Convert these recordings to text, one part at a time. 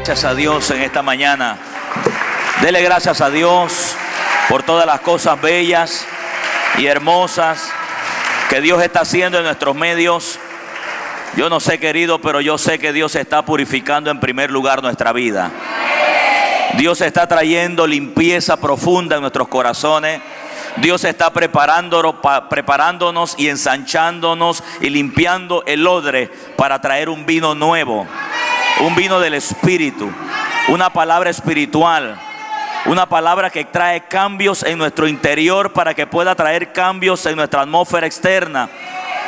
Gracias a Dios en esta mañana. Dele gracias a Dios por todas las cosas bellas y hermosas que Dios está haciendo en nuestros medios. Yo no sé, querido, pero yo sé que Dios está purificando en primer lugar nuestra vida. Dios está trayendo limpieza profunda en nuestros corazones. Dios está preparándonos y ensanchándonos y limpiando el odre para traer un vino nuevo, un vino del Espíritu, una palabra espiritual, una palabra que trae cambios en nuestro interior para que pueda traer cambios en nuestra atmósfera externa.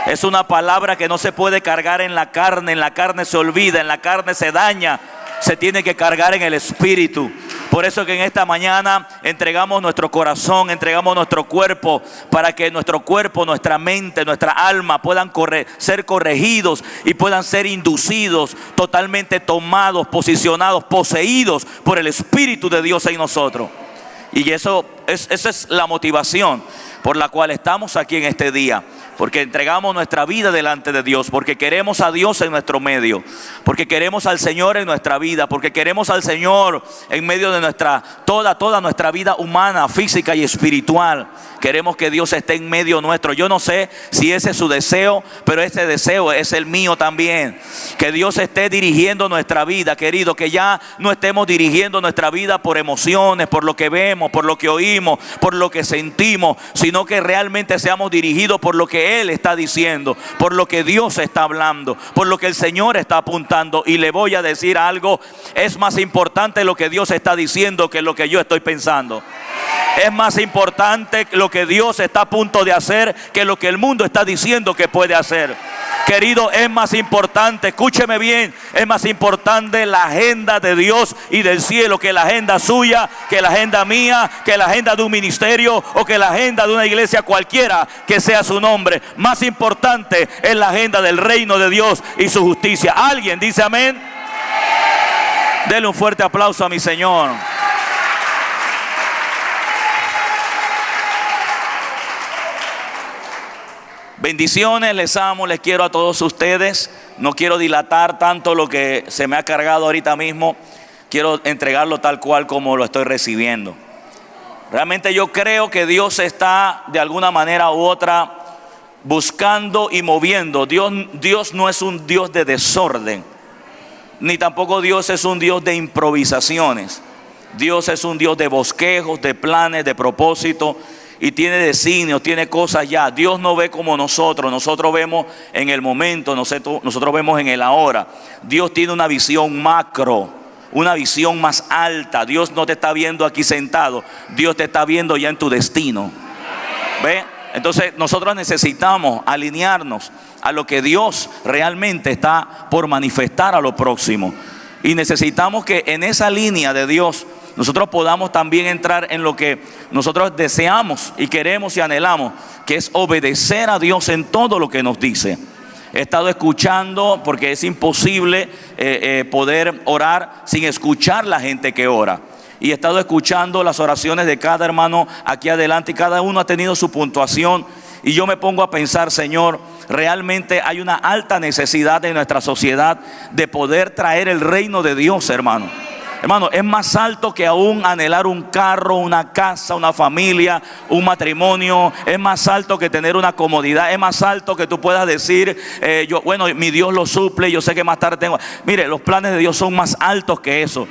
Es una palabra que no se puede cargar en la carne se olvida, en la carne se daña, se tiene que cargar en el Espíritu. Por eso que en esta mañana entregamos nuestro corazón, entregamos nuestro cuerpo, para que nuestro cuerpo, nuestra mente, nuestra alma puedan ser corregidos y puedan ser inducidos, totalmente tomados, posicionados, poseídos por el Espíritu de Dios en nosotros. Y esa es la motivación por la cual estamos aquí en este día. Porque entregamos nuestra vida delante de Dios, porque queremos a Dios en nuestro medio, porque queremos al Señor en nuestra vida, porque queremos al Señor en medio de toda nuestra vida humana, física y espiritual. Queremos que Dios esté en medio nuestro. Yo no sé si ese es su deseo, pero ese deseo es el mío también. Que Dios esté dirigiendo nuestra vida, querido, que ya no estemos dirigiendo nuestra vida por emociones, por lo que vemos, por lo que oímos, por lo que sentimos, sino que realmente seamos dirigidos por lo que Él está diciendo, por lo que Dios está hablando, por lo que el Señor está apuntando. Y le voy a decir algo: es más importante lo que Dios está diciendo que lo que yo estoy pensando. Es más importante lo que Dios está a punto de hacer que lo que el mundo está diciendo que puede hacer. Querido, es más importante, escúcheme bien, es más importante la agenda de Dios y del cielo que la agenda suya, que la agenda mía, que la agenda de un ministerio o que la agenda de una iglesia cualquiera que sea su nombre. Más importante es la agenda del reino de Dios y su justicia. ¿Alguien dice amén? Dele un fuerte aplauso a mi Señor. Bendiciones, les amo, les quiero a todos ustedes. No quiero dilatar tanto lo que se me ha cargado ahorita mismo. Quiero entregarlo tal cual como lo estoy recibiendo. Realmente yo creo que Dios está de alguna manera u otra buscando y moviendo. Dios no es un Dios de desorden, ni tampoco Dios es un Dios de improvisaciones. Dios es un Dios de bosquejos, de planes, de propósitos. Y tiene designios, tiene cosas ya. Dios no ve como nosotros vemos en el momento, nosotros vemos en el ahora. Dios tiene una visión macro, una visión más alta. Dios no te está viendo aquí sentado, Dios te está viendo ya en tu destino. ¿Ve? Entonces nosotros necesitamos alinearnos a lo que Dios realmente está por manifestar a lo próximo. Y necesitamos que en esa línea de Dios nosotros podamos también entrar en lo que nosotros deseamos y queremos y anhelamos, que es obedecer a Dios en todo lo que nos dice. He estado escuchando, porque es imposible poder orar sin escuchar la gente que ora. Y he estado escuchando las oraciones de cada hermano aquí adelante y cada uno ha tenido su puntuación. Y yo me pongo a pensar, Señor, realmente hay una alta necesidad en nuestra sociedad de poder traer el reino de Dios, hermano. Hermano, es más alto que aún anhelar un carro, una casa, una familia, un matrimonio. Es más alto que tener una comodidad. Es más alto que tú puedas decir, mi Dios lo suple, yo sé que más tarde tengo. Mire, los planes de Dios son más altos que eso.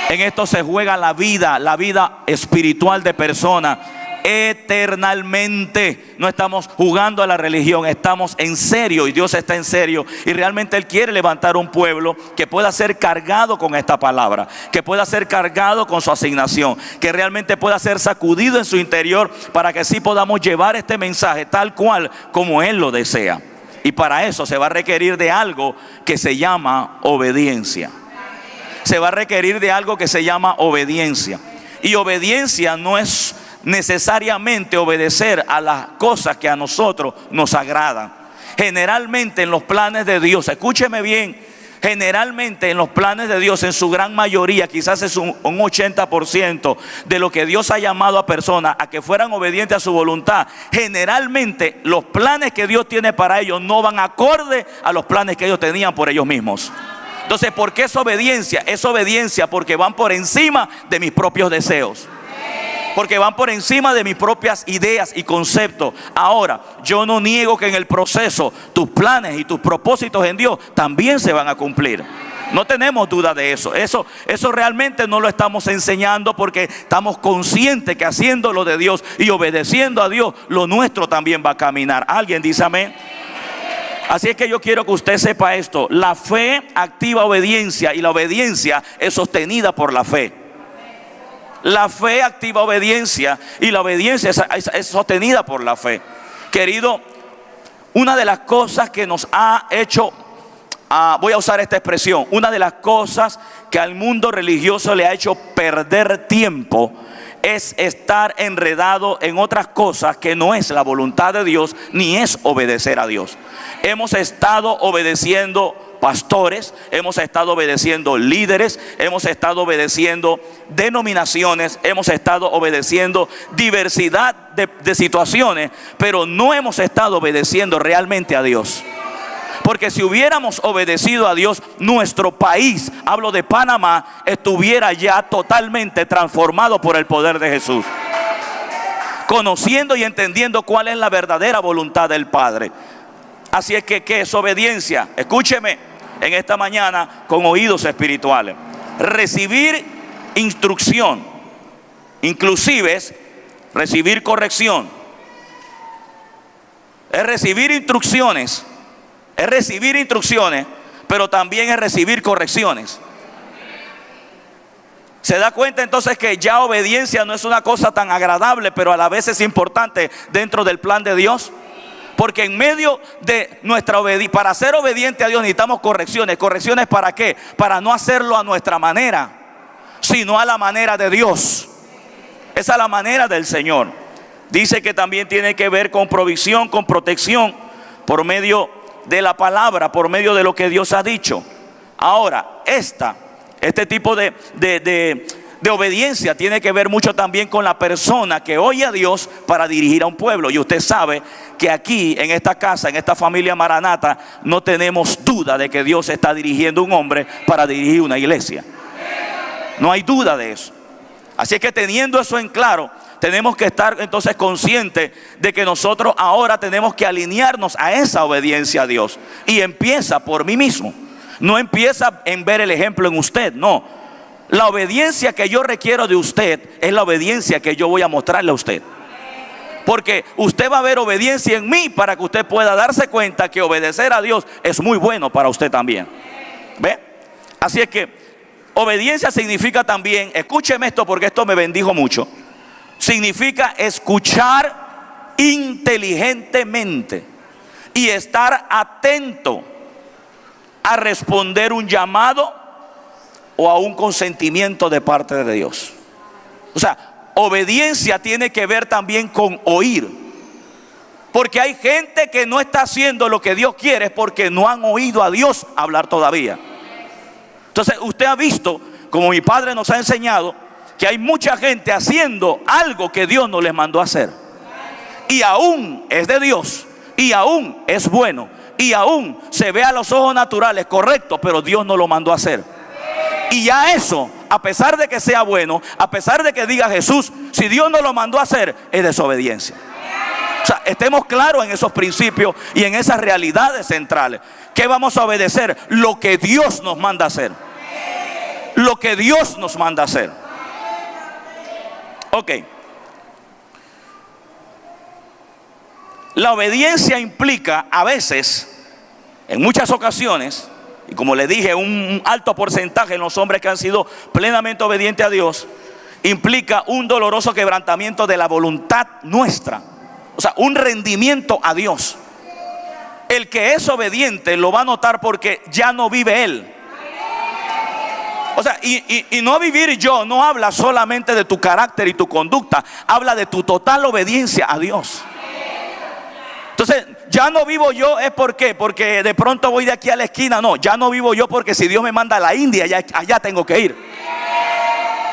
En esto se juega la vida espiritual de personas. Eternamente. No estamos jugando a la religión, estamos en serio y Dios está en serio y realmente Él quiere levantar un pueblo que pueda ser cargado con esta palabra, que pueda ser cargado con su asignación, que realmente pueda ser sacudido en su interior para que así podamos llevar este mensaje tal cual como Él lo desea. Y para eso se va a requerir de algo que se llama obediencia. Se va a requerir de algo que se llama obediencia. Y obediencia no es necesariamente obedecer a las cosas que a nosotros nos agradan. Generalmente en los planes de Dios, escúcheme bien, generalmente en los planes de Dios, en su gran mayoría, quizás es un 80% de lo que Dios ha llamado a personas a que fueran obedientes a su voluntad. Generalmente los planes que Dios tiene para ellos no van acorde a los planes que ellos tenían por ellos mismos. Entonces, ¿por qué es obediencia? Es obediencia porque van por encima de mis propios deseos, porque van por encima de mis propias ideas y conceptos. Ahora, yo no niego que en el proceso tus planes y tus propósitos en Dios también se van a cumplir. No tenemos duda de eso. Eso realmente no lo estamos enseñando, porque estamos conscientes que haciendo lo de Dios y obedeciendo a Dios, lo nuestro también va a caminar. ¿Alguien dice amén? Así es que yo quiero que usted sepa esto: la fe activa obediencia, y la obediencia es sostenida por la fe. La fe activa obediencia y la obediencia es sostenida por la fe. Querido, una de las cosas que nos ha hecho, voy a usar esta expresión, una de las cosas que al mundo religioso le ha hecho perder tiempo es estar enredado en otras cosas que no es la voluntad de Dios ni es obedecer a Dios. Hemos estado obedeciendo pastores, hemos estado obedeciendo líderes, hemos estado obedeciendo denominaciones, hemos estado obedeciendo diversidad de situaciones, pero no hemos estado obedeciendo realmente a Dios. Porque si hubiéramos obedecido a Dios, nuestro país, hablo de Panamá, estuviera ya totalmente transformado por el poder de Jesús, conociendo y entendiendo cuál es la verdadera voluntad del Padre. Así es que, ¿qué es obediencia? Escúcheme en esta mañana con oídos espirituales. Recibir instrucción, inclusive es recibir corrección. Es recibir instrucciones. Es recibir instrucciones, pero también es recibir correcciones. ¿Se da cuenta entonces que ya obediencia no es una cosa tan agradable, pero a la vez es importante dentro del plan de Dios? Porque en medio de nuestra obediencia, para ser obediente a Dios necesitamos correcciones. ¿Correcciones para qué? Para no hacerlo a nuestra manera, sino a la manera de Dios. Esa es la manera del Señor. Dice que también tiene que ver con provisión, con protección, por medio de la palabra, por medio de lo que Dios ha dicho. Ahora, este tipo de obediencia tiene que ver mucho también con la persona que oye a Dios para dirigir a un pueblo. Y usted sabe que aquí, en esta casa, en esta familia Maranata, no tenemos duda de que Dios está dirigiendo a un hombre para dirigir una iglesia. No hay duda de eso. Así es que, teniendo eso en claro, tenemos que estar entonces conscientes de que nosotros ahora tenemos que alinearnos a esa obediencia a Dios. Y empieza por mí mismo. No empieza en ver el ejemplo en usted, no. La obediencia que yo requiero de usted es la obediencia que yo voy a mostrarle a usted. Porque usted va a ver obediencia en mí para que usted pueda darse cuenta que obedecer a Dios es muy bueno para usted también. ¿Ve? Así es que obediencia significa también, escúcheme esto porque esto me bendijo mucho. Significa escuchar inteligentemente y estar atento a responder un llamado o a un consentimiento de parte de Dios. O sea, obediencia tiene que ver también con oír. Porque hay gente que no está haciendo lo que Dios quiere porque no han oído a Dios hablar todavía. Entonces usted ha visto, como mi padre nos ha enseñado, que hay mucha gente haciendo algo que Dios no les mandó a hacer. Y aún es de Dios, y aún es bueno, y aún se ve a los ojos naturales correcto, pero Dios no lo mandó a hacer. Y ya eso, a pesar de que sea bueno, a pesar de que diga Jesús, si Dios no lo mandó a hacer, es desobediencia. O sea, estemos claros en esos principios y en esas realidades centrales. ¿Qué vamos a obedecer? Lo que Dios nos manda a hacer. Lo que Dios nos manda a hacer. Ok. La obediencia implica a veces, en muchas ocasiones, y como le dije, un alto porcentaje en los hombres que han sido plenamente obedientes a Dios, implica un doloroso quebrantamiento de la voluntad nuestra. O sea, un rendimiento a Dios. El que es obediente lo va a notar porque ya no vive él. O sea, y no vivir yo no habla solamente de tu carácter y tu conducta, habla de tu total obediencia a Dios. Entonces, ya no vivo yo, ¿es por qué? Porque de pronto voy de aquí a la esquina. No, ya no vivo yo porque si Dios me manda a la India, allá tengo que ir.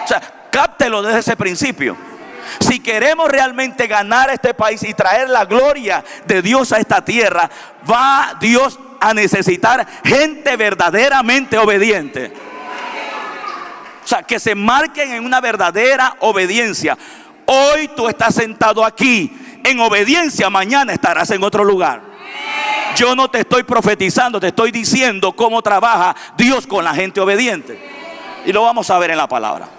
O sea, cáptelo desde ese principio. Si queremos realmente ganar este país y traer la gloria de Dios a esta tierra, va Dios a necesitar gente verdaderamente obediente. O sea, que se marquen en una verdadera obediencia. Hoy tú estás sentado aquí en obediencia, mañana estarás en otro lugar. Yo no te estoy profetizando, te estoy diciendo cómo trabaja Dios con la gente obediente. Y lo vamos a ver en la palabra.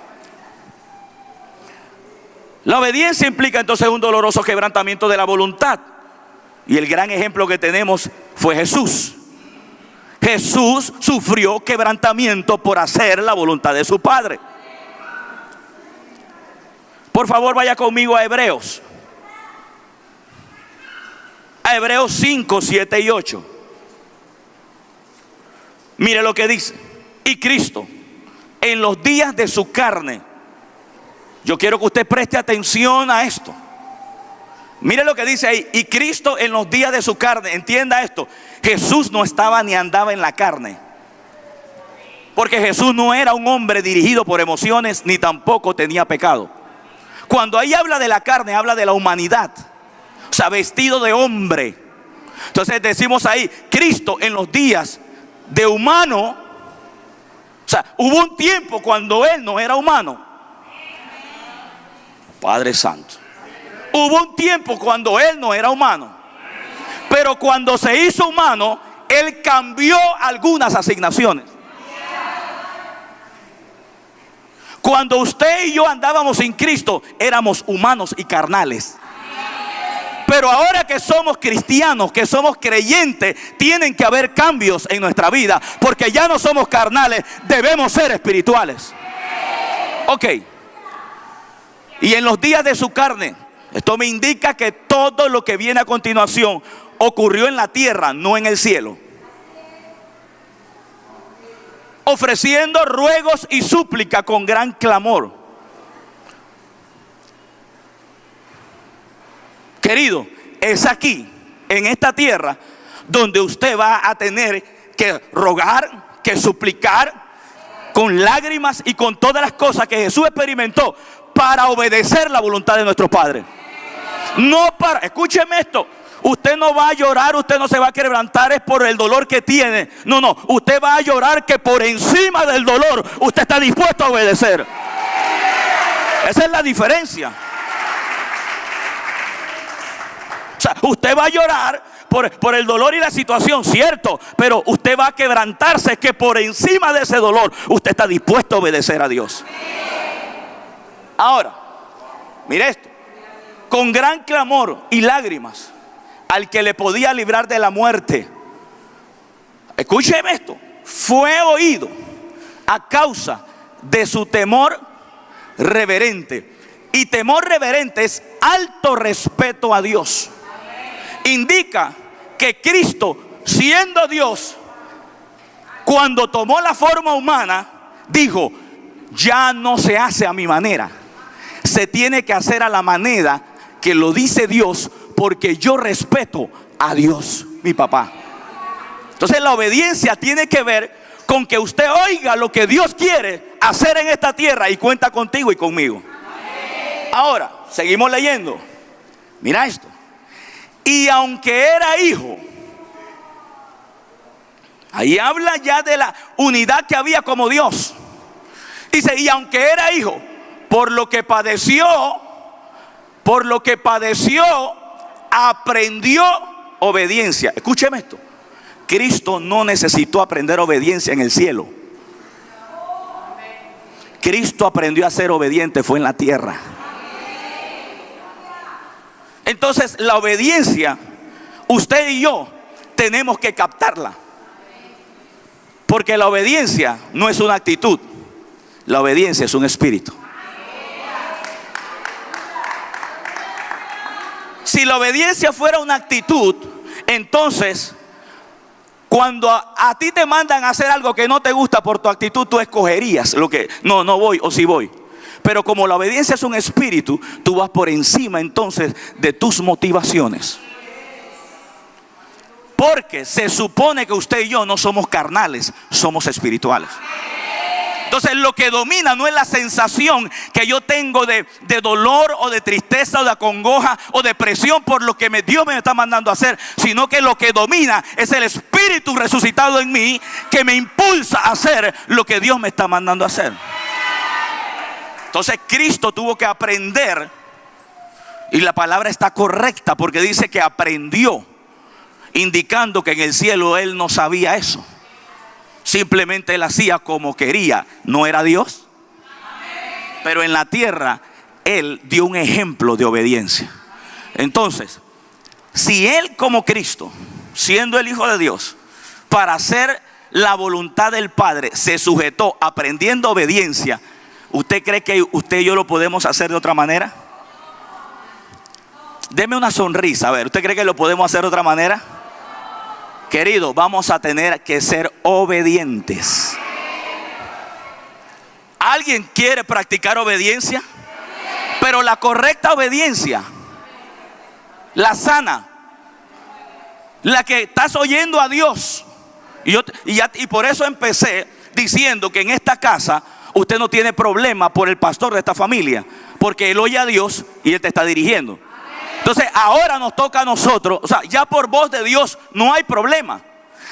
La obediencia implica entonces un doloroso quebrantamiento de la voluntad. Y el gran ejemplo que tenemos fue Jesús. Jesús sufrió quebrantamiento por hacer la voluntad de su Padre. Por favor, vaya conmigo a Hebreos. A Hebreos 5, 7 y 8. Mire lo que dice. Y Cristo, en los días de su carne. Yo quiero que usted preste atención a esto. Mire lo que dice ahí. Y Cristo en los días de su carne. Entienda esto. Jesús no estaba ni andaba en la carne. Porque Jesús no era un hombre dirigido por emociones, ni tampoco tenía pecado. Cuando ahí habla de la carne, habla de la humanidad. O sea, vestido de hombre. Entonces decimos ahí, Cristo en los días de humano. O sea, hubo un tiempo cuando Él no era humano. Padre Santo. Hubo un tiempo cuando Él no era humano. Pero cuando se hizo humano, Él cambió algunas asignaciones. Cuando usted y yo andábamos sin Cristo, éramos humanos y carnales. Pero ahora que somos cristianos, que somos creyentes, tienen que haber cambios en nuestra vida. Porque ya no somos carnales, debemos ser espirituales. Ok. Y en los días de su carne, esto me indica que todo lo que viene a continuación ocurrió en la tierra, no en el cielo. Ofreciendo ruegos y súplica con gran clamor. Querido, es aquí, en esta tierra, donde usted va a tener que rogar, que suplicar, con lágrimas y con todas las cosas que Jesús experimentó para obedecer la voluntad de nuestro Padre. No para, escúcheme esto. Usted no va a llorar, usted no se va a quebrantar es por el dolor que tiene. No, no, usted va a llorar que por encima del dolor usted está dispuesto a obedecer. Esa es la diferencia. O sea, usted va a llorar por el dolor y la situación, cierto, pero usted va a quebrantarse que por encima de ese dolor usted está dispuesto a obedecer a Dios. Ahora, mire esto. Con gran clamor y lágrimas al que le podía librar de la muerte. Escúcheme esto. Fue oído a causa de su temor reverente. Y temor reverente es alto respeto a Dios. Indica que Cristo, siendo Dios, cuando tomó la forma humana, dijo: ya no se hace a mi manera, se tiene que hacer a la manera que lo dice Dios, porque yo respeto a Dios, mi papá. Entonces la obediencia tiene que ver con que usted oiga lo que Dios quiere hacer en esta tierra y cuenta contigo y conmigo. Ahora, seguimos leyendo. Mira esto. Y aunque era hijo, ahí habla ya de la unidad que había como Dios. Dice, y aunque era hijo, por lo que padeció, aprendió obediencia. Escúcheme esto. Cristo no necesitó aprender obediencia en el cielo. Cristo aprendió a ser obediente, fue en la tierra. Entonces la obediencia, usted y yo tenemos que captarla. Porque la obediencia no es una actitud, la obediencia es un espíritu. Si la obediencia fuera una actitud, entonces cuando a ti te mandan a hacer algo que no te gusta por tu actitud, tú escogerías lo que, no voy o sí voy. Pero como la obediencia es un espíritu, tú vas por encima entonces de tus motivaciones. Porque se supone que usted y yo no somos carnales, somos espirituales. Entonces lo que domina no es la sensación que yo tengo de dolor o de tristeza o de acongoja o depresión por lo que Dios me está mandando a hacer, sino que lo que domina es el Espíritu resucitado en mí que me impulsa a hacer lo que Dios me está mandando a hacer. Entonces Cristo tuvo que aprender, y la palabra está correcta porque dice que aprendió, indicando que en el cielo Él no sabía eso. Simplemente Él hacía como quería. No era Dios. Pero en la tierra Él dio un ejemplo de obediencia. Entonces, si Él como Cristo, siendo el Hijo de Dios, para hacer la voluntad del Padre, se sujetó aprendiendo obediencia, ¿usted cree que usted y yo lo podemos hacer de otra manera? Deme una sonrisa, a ver, ¿usted cree que lo podemos hacer de otra manera? Querido, vamos a tener que ser obedientes. ¿Alguien quiere practicar obediencia? Pero la correcta obediencia, la sana, la que estás oyendo a Dios. Y por eso empecé diciendo que en esta casa usted no tiene problema por el pastor de esta familia, porque él oye a Dios y Él te está dirigiendo. Entonces ahora nos toca a nosotros, o sea, ya por voz de Dios no hay problema.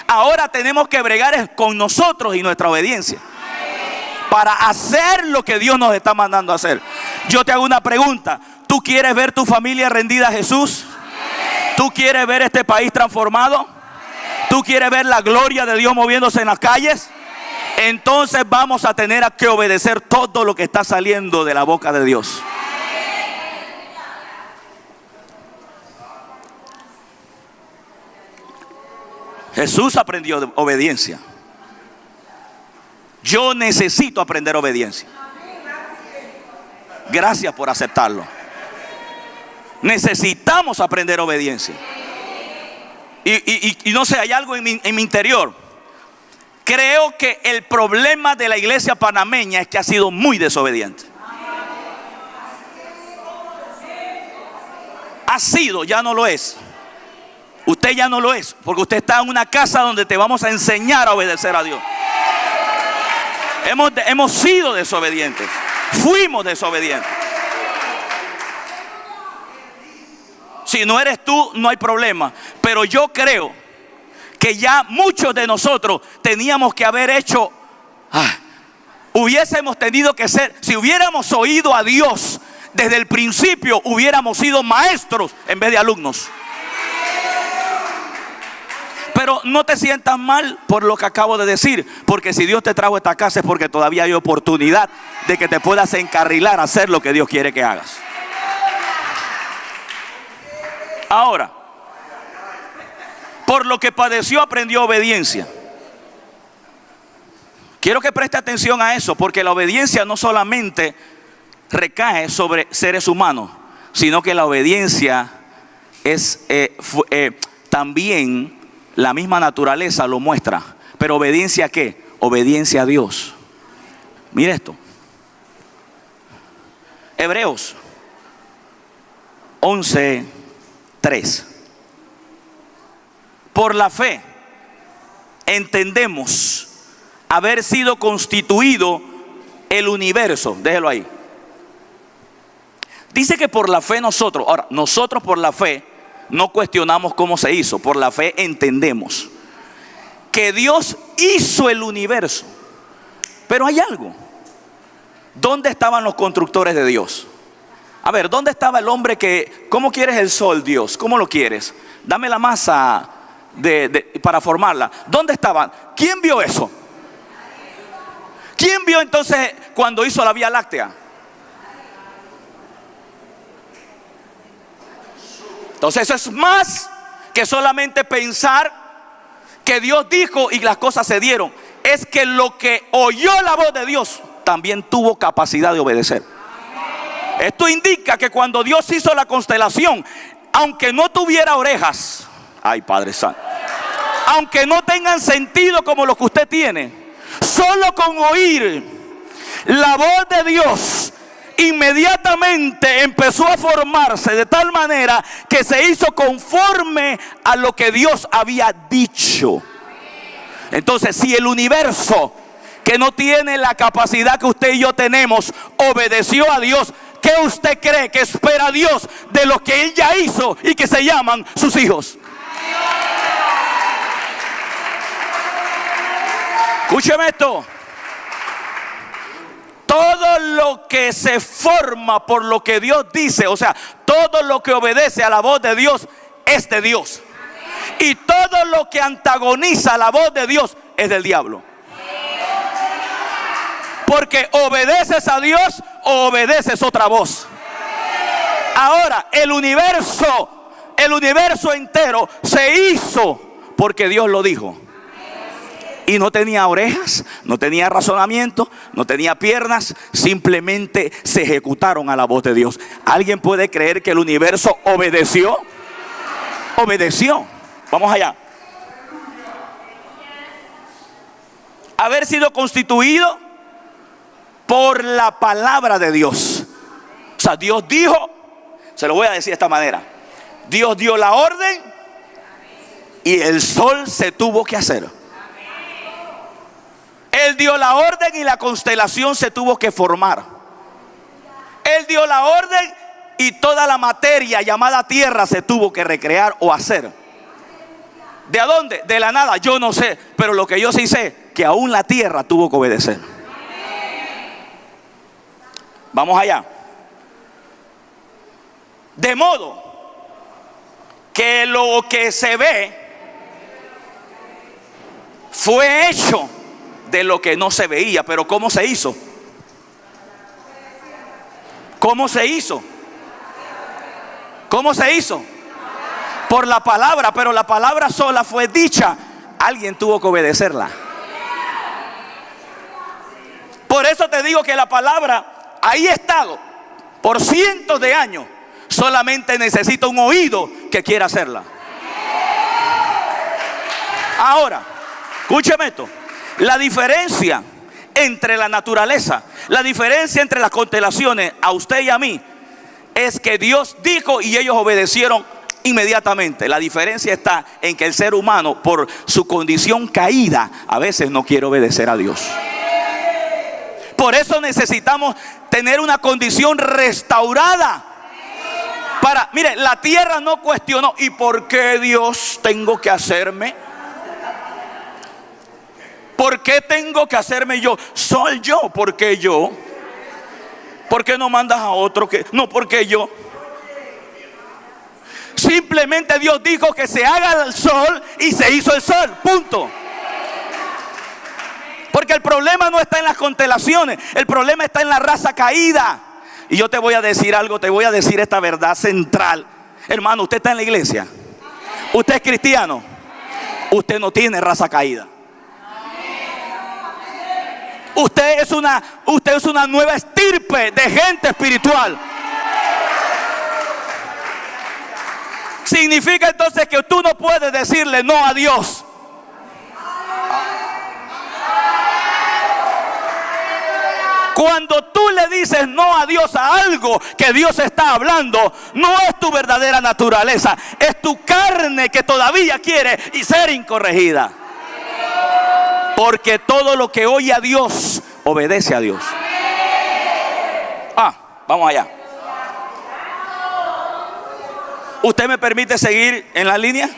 Ahora tenemos que bregar con nosotros y nuestra obediencia para hacer lo que Dios nos está mandando a hacer. Yo te hago una pregunta: ¿tú quieres ver tu familia rendida a Jesús? ¿Tú quieres ver este país transformado? ¿Tú quieres ver la gloria de Dios moviéndose en las calles? Entonces vamos a tener que obedecer todo lo que está saliendo de la boca de Dios. Jesús aprendió obediencia. Yo necesito aprender obediencia. Gracias por aceptarlo. Necesitamos aprender obediencia. Y no sé, hay algo en mi interior. Creo que el problema de la iglesia panameña es que ha sido muy desobediente. Ha sido, ya no lo es. Usted ya no lo es, porque usted está en una casa donde te vamos a enseñar a obedecer a Dios. Hemos sido desobedientes. Fuimos desobedientes. Si no eres tú, no hay problema. Pero yo creo que ya muchos de nosotros teníamos que haber hecho, hubiésemos tenido que ser, si hubiéramos oído a Dios desde el principio, hubiéramos sido maestros en vez de alumnos. Pero no te sientas mal por lo que acabo de decir, porque si Dios te trajo a esta casa es porque todavía hay oportunidad de que te puedas encarrilar a hacer lo que Dios quiere que hagas. Ahora, por lo que padeció aprendió obediencia. Quiero que preste atención a eso, porque la obediencia no solamente recae sobre seres humanos, sino que la obediencia es también la misma naturaleza lo muestra. Pero ¿obediencia a qué? Obediencia a Dios. Mire esto. Hebreos 11:3. Por la fe entendemos haber sido constituido el universo. Déjelo ahí. Dice que por la fe nosotros por la fe no cuestionamos cómo se hizo. Por la fe entendemos que Dios hizo el universo. Pero hay algo. ¿Dónde estaban los constructores de Dios? A ver, ¿dónde estaba el hombre que, cómo quieres el sol, Dios? ¿Cómo lo quieres? Dame la masa para formarla. ¿Dónde estaban? ¿Quién vio eso? ¿Quién vio entonces cuando hizo la Vía Láctea? Entonces eso es más que solamente pensar que Dios dijo y las cosas se dieron. Es que lo que oyó la voz de Dios también tuvo capacidad de obedecer. Esto indica que cuando Dios hizo la constelación, aunque no tuviera orejas, ay Padre Santo, aunque no tengan sentido como los que usted tiene, solo con oír la voz de Dios, inmediatamente empezó a formarse de tal manera que se hizo conforme a lo que Dios había dicho. Entonces, si el universo que no tiene la capacidad que usted y yo tenemos, obedeció a Dios, ¿qué usted cree que espera Dios de lo que Él ya hizo y que se llaman sus hijos? Escúcheme esto. Todo lo que se forma por lo que Dios dice, o sea, todo lo que obedece a la voz de Dios es de Dios. Y todo lo que antagoniza la voz de Dios es del diablo. Porque obedeces a Dios o obedeces otra voz. Ahora, el universo entero se hizo porque Dios lo dijo. Y no tenía orejas, no tenía razonamiento, no tenía piernas, simplemente se ejecutaron a la voz de Dios. ¿Alguien puede creer que el universo obedeció? Obedeció. Vamos allá. Haber sido constituido por la palabra de Dios. O sea, Dios dijo, se lo voy a decir de esta manera: Dios dio la orden y el sol se tuvo que hacer. Él dio la orden y la constelación se tuvo que formar. Él dio la orden y toda la materia llamada tierra se tuvo que recrear o hacer. ¿De dónde? De la nada, yo no sé. Pero lo que yo sí sé, que aún la tierra tuvo que obedecer. Vamos allá. De modo que lo que se ve fue hecho de lo que no se veía. Pero ¿cómo se hizo? ¿Cómo se hizo? ¿Cómo se hizo? Por la palabra. Pero la palabra sola fue dicha. Alguien tuvo que obedecerla. Por eso te digo que la palabra ahí ha estado por cientos de años. Solamente necesita un oído que quiera hacerla. Ahora, escúcheme esto. La diferencia entre la naturaleza, la diferencia entre las constelaciones, a usted y a mí, es que Dios dijo y ellos obedecieron inmediatamente. La diferencia está en que el ser humano, por su condición caída, a veces no quiere obedecer a Dios. Por eso necesitamos tener una condición restaurada. Mire, la tierra no cuestionó: ¿y por qué Dios tengo que hacerme? ¿Por qué tengo que hacerme yo? Soy yo. ¿Por qué yo? ¿Por qué no mandas a otro que? No, porque yo. Simplemente Dios dijo que se haga el sol y se hizo el sol. Punto. Porque el problema no está en las constelaciones. El problema está en la raza caída. Y yo te voy a decir algo, te voy a decir esta verdad central. Hermano, usted está en la iglesia. Usted es cristiano. Usted no tiene raza caída. Usted es una nueva estirpe de gente espiritual. Significa entonces que tú no puedes decirle no a Dios. Cuando tú le dices no a Dios a algo que Dios está hablando, no es tu verdadera naturaleza, es tu carne que todavía quiere y ser incorregida. Porque todo lo que oye a Dios, obedece a Dios. Vamos allá. ¿Usted me permite seguir en la línea?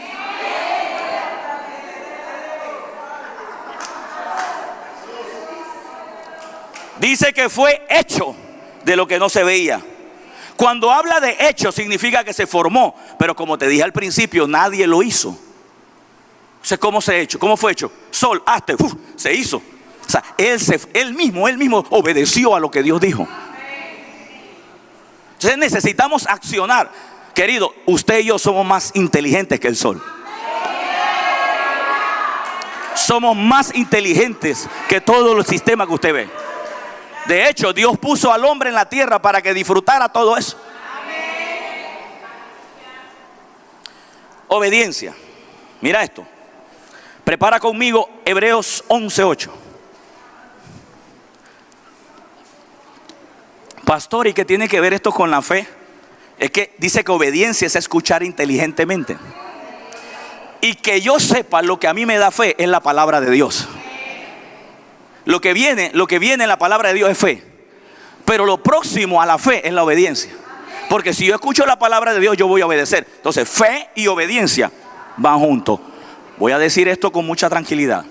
Dice que fue hecho de lo que no se veía. Cuando habla de hecho, significa que se formó. Pero como te dije al principio, nadie lo hizo. O sea, ¿cómo se ha hecho? ¿Cómo fue hecho? Sol, hazte, se hizo. O sea, él mismo obedeció a lo que Dios dijo. Entonces necesitamos accionar. Querido, usted y yo somos más inteligentes que el sol. Somos más inteligentes que todos los sistemas que usted ve. De hecho, Dios puso al hombre en la tierra para que disfrutara todo eso. Obediencia. Mira esto. Prepara conmigo Hebreos 11:8. Pastor, ¿y qué tiene que ver esto con la fe? Es que dice que obediencia es escuchar inteligentemente. Y que yo sepa lo que a mí me da fe es la palabra de Dios. Lo que viene en la palabra de Dios es fe. Pero lo próximo a la fe es la obediencia. Porque si yo escucho la palabra de Dios, yo voy a obedecer. Entonces, fe y obediencia van juntos. Voy a decir esto con mucha tranquilidad.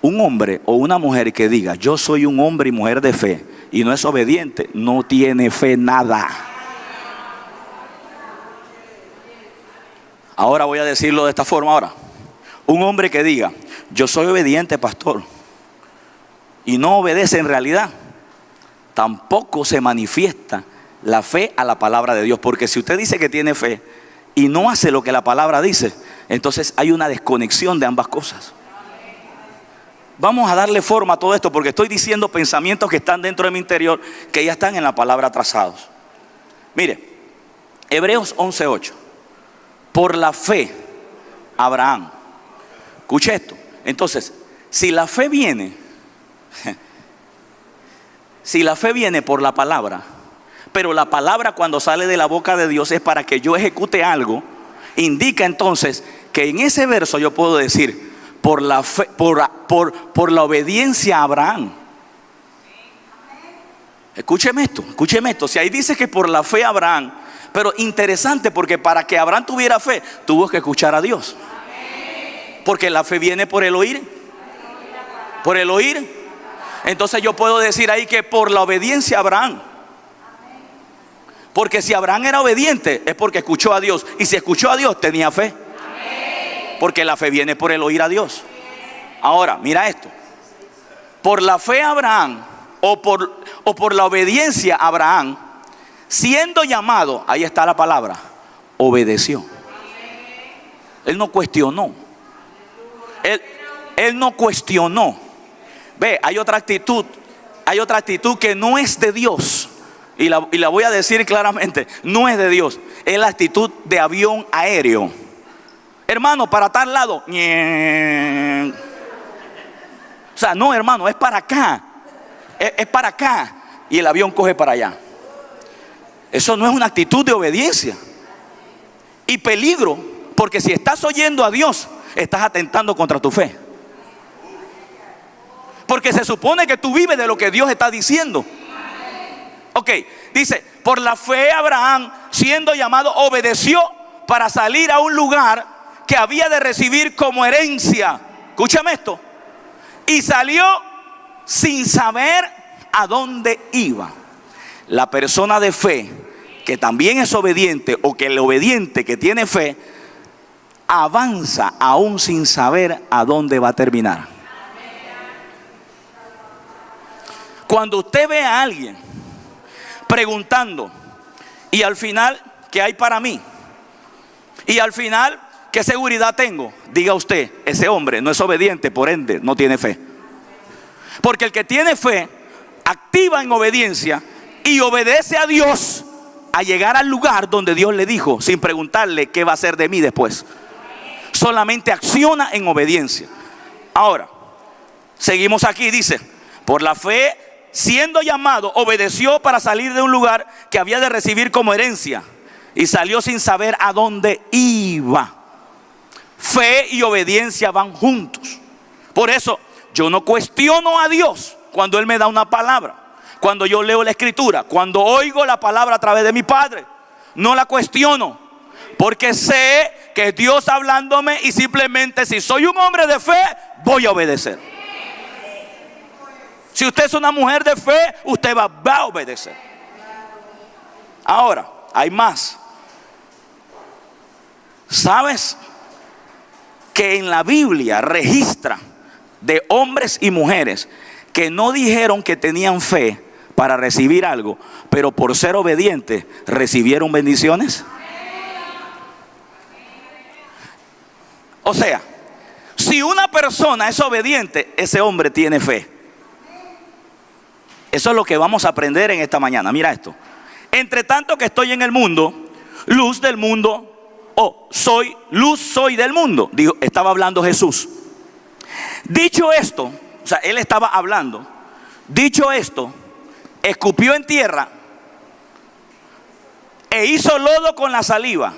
Un hombre o una mujer que diga, yo soy un hombre y mujer de fe, y no es obediente, no tiene fe nada. Ahora voy a decirlo de esta forma ahora. Un hombre que diga, yo soy obediente, pastor, y no obedece en realidad, tampoco se manifiesta la fe a la palabra de Dios. Porque si usted dice que tiene fe y no hace lo que la palabra dice, entonces hay una desconexión de ambas cosas. Vamos a darle forma a todo esto, porque estoy diciendo pensamientos que están dentro de mi interior, que ya están en la palabra trazados. Mire, Hebreos 11:8. Por la fe, Abraham. Escuche esto. Entonces, si la fe viene por la palabra, pero la palabra cuando sale de la boca de Dios es para que yo ejecute algo, indica entonces que en ese verso yo puedo decir, por la fe, por la obediencia a Abraham. Escúcheme esto. Si ahí dice que por la fe a Abraham, pero interesante, porque para que Abraham tuviera fe, tuvo que escuchar a Dios. Porque la fe viene por el oír. Por el oír. Entonces yo puedo decir ahí que por la obediencia a Abraham. Porque si Abraham era obediente, es porque escuchó a Dios. Y si escuchó a Dios, tenía fe. Porque la fe viene por el oír a Dios. Ahora, mira esto. Por la fe a Abraham, o por la obediencia a Abraham, siendo llamado, ahí está la palabra, obedeció. Él no cuestionó. Él no cuestionó. Ve, hay otra actitud que no es de Dios. Y la voy a decir claramente, no es de Dios. Es la actitud de avión aéreo. Hermano, para tal lado. O sea, no, hermano, es para acá. Es para acá. Y el avión coge para allá. Eso no es una actitud de obediencia. Y peligro, porque si estás oyendo a Dios, estás atentando contra tu fe. Porque se supone que tú vives de lo que Dios está diciendo. Ok, dice, por la fe Abraham, siendo llamado, obedeció para salir a un lugar que había de recibir como herencia. Escúchame esto. Y salió sin saber a dónde iba. La persona de fe, que también es obediente, o que el obediente que tiene fe, avanza aún sin saber a dónde va a terminar. Cuando usted ve a alguien preguntando, y al final, ¿qué hay para mí? Y al final, ¿qué seguridad tengo? Diga usted, ese hombre no es obediente, por ende no tiene fe. Porque el que tiene fe activa en obediencia y obedece a Dios a llegar al lugar donde Dios le dijo, sin preguntarle qué va a hacer de mí después. Solamente acciona en obediencia. Ahora, seguimos aquí, dice, por la fe, siendo llamado, obedeció para salir de un lugar que había de recibir como herencia, y salió sin saber a dónde iba. Fe y obediencia van juntos. Por eso yo no cuestiono a Dios cuando Él me da una palabra, cuando yo leo la escritura, cuando oigo la palabra a través de mi Padre. No la cuestiono, porque sé que es Dios hablándome, y simplemente si soy un hombre de fe, voy a obedecer. Si usted es una mujer de fe, usted va a obedecer. Ahora, hay más. ¿Sabes que en la Biblia registra de hombres y mujeres que no dijeron que tenían fe para recibir algo, pero por ser obedientes recibieron bendiciones? O sea, si una persona es obediente, ese hombre tiene fe. Eso es lo que vamos a aprender en esta mañana. Mira esto. Entre tanto que estoy en el mundo, luz del mundo, soy luz, soy del mundo. Dijo, estaba hablando Jesús. Dicho esto, o sea, él estaba hablando. Dicho esto, escupió en tierra e hizo lodo con la saliva.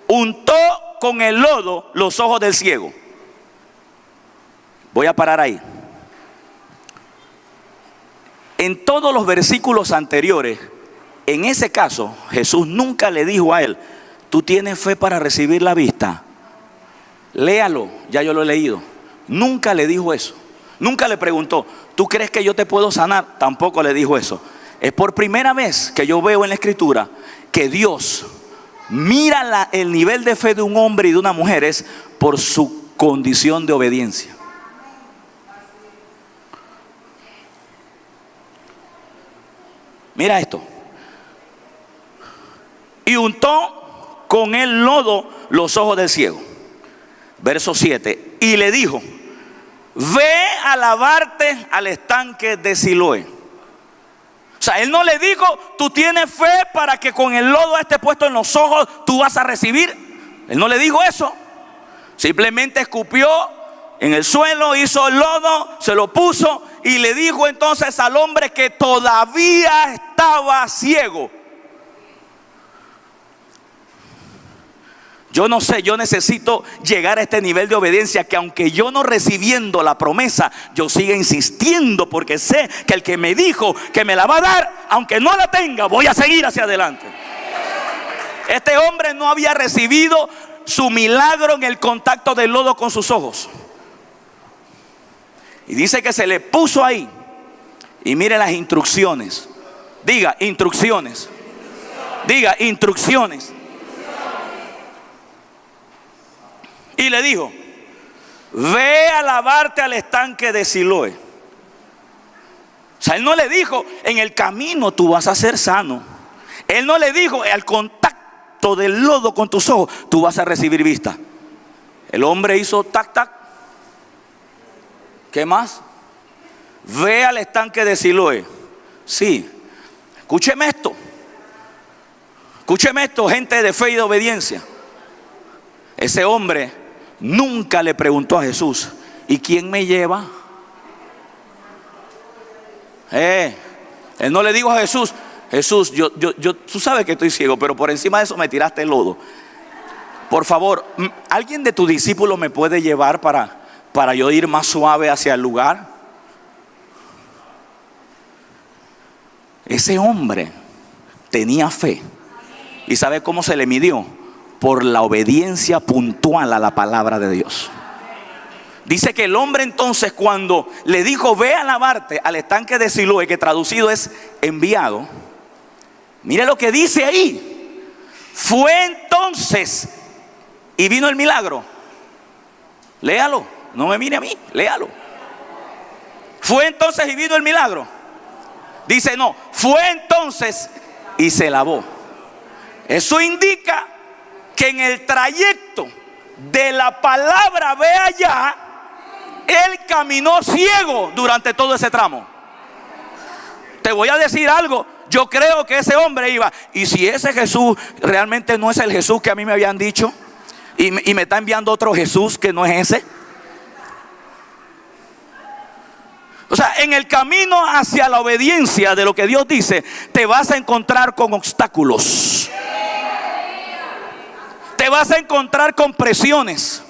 Untó con el lodo los ojos del ciego. Voy a parar ahí. En todos los versículos anteriores, en ese caso, Jesús nunca le dijo a él: ¿tú tienes fe para recibir la vista? Léalo, ya yo lo he leído. Nunca le dijo eso. Nunca le preguntó: ¿tú crees que yo te puedo sanar? Tampoco le dijo eso. Es por primera vez que yo veo en la Escritura que Dios mira el nivel de fe de un hombre y de una mujer es por su condición de obediencia. Mira esto. Y untó con el lodo los ojos del ciego. Verso 7. Y le dijo: ve a lavarte al estanque de Siloé. O sea, él no le dijo: tú tienes fe para que con el lodo esté puesto en los ojos tú vas a recibir. Él no le dijo eso. Simplemente escupió en el suelo, hizo el lodo, se lo puso y le dijo entonces al hombre que todavía estaba ciego: yo no sé, yo necesito llegar a este nivel de obediencia que aunque yo no recibiendo la promesa, yo siga insistiendo porque sé que el que me dijo que me la va a dar, aunque no la tenga, voy a seguir hacia adelante. Este hombre no había recibido su milagro en el contacto del lodo con sus ojos. Y dice que se le puso ahí. Y mire las instrucciones. Diga instrucciones. Diga instrucciones. Y le dijo: ve a lavarte al estanque de Siloé. O sea, él no le dijo: en el camino tú vas a ser sano. Él no le dijo: al contacto del lodo con tus ojos tú vas a recibir vista. El hombre hizo tac, tac. ¿Qué más? Ve al estanque de Siloé. Sí. Escúcheme esto. Escúcheme esto, gente de fe y de obediencia. Ese hombre nunca le preguntó a Jesús: ¿y quién me lleva? Él no le dijo a Jesús: Jesús, tú sabes que estoy ciego, pero por encima de eso me tiraste el lodo. Por favor, ¿alguien de tus discípulos me puede llevar para yo ir más suave hacia el lugar? Ese hombre tenía fe. ¿Y sabe cómo se le midió? Por la obediencia puntual a la palabra de Dios. Dice que el hombre entonces, cuando le dijo: ve a lavarte al estanque de Siloé, que traducido es enviado, mire lo que dice ahí. Fue entonces y vino el milagro. Léalo, no me mire a mí, léalo. Fue entonces y vino el milagro. Dice no, fue entonces y se lavó. Eso indica que en el trayecto de la palabra ve allá, él caminó ciego durante todo ese tramo. Te voy a decir algo. Yo creo que ese hombre iba: y si ese Jesús realmente no es el Jesús que a mí me habían dicho, y me está enviando otro Jesús que no es ese. O sea, en el camino hacia la obediencia de lo que Dios dice, te vas a encontrar con obstáculos. Te vas a encontrar con presiones.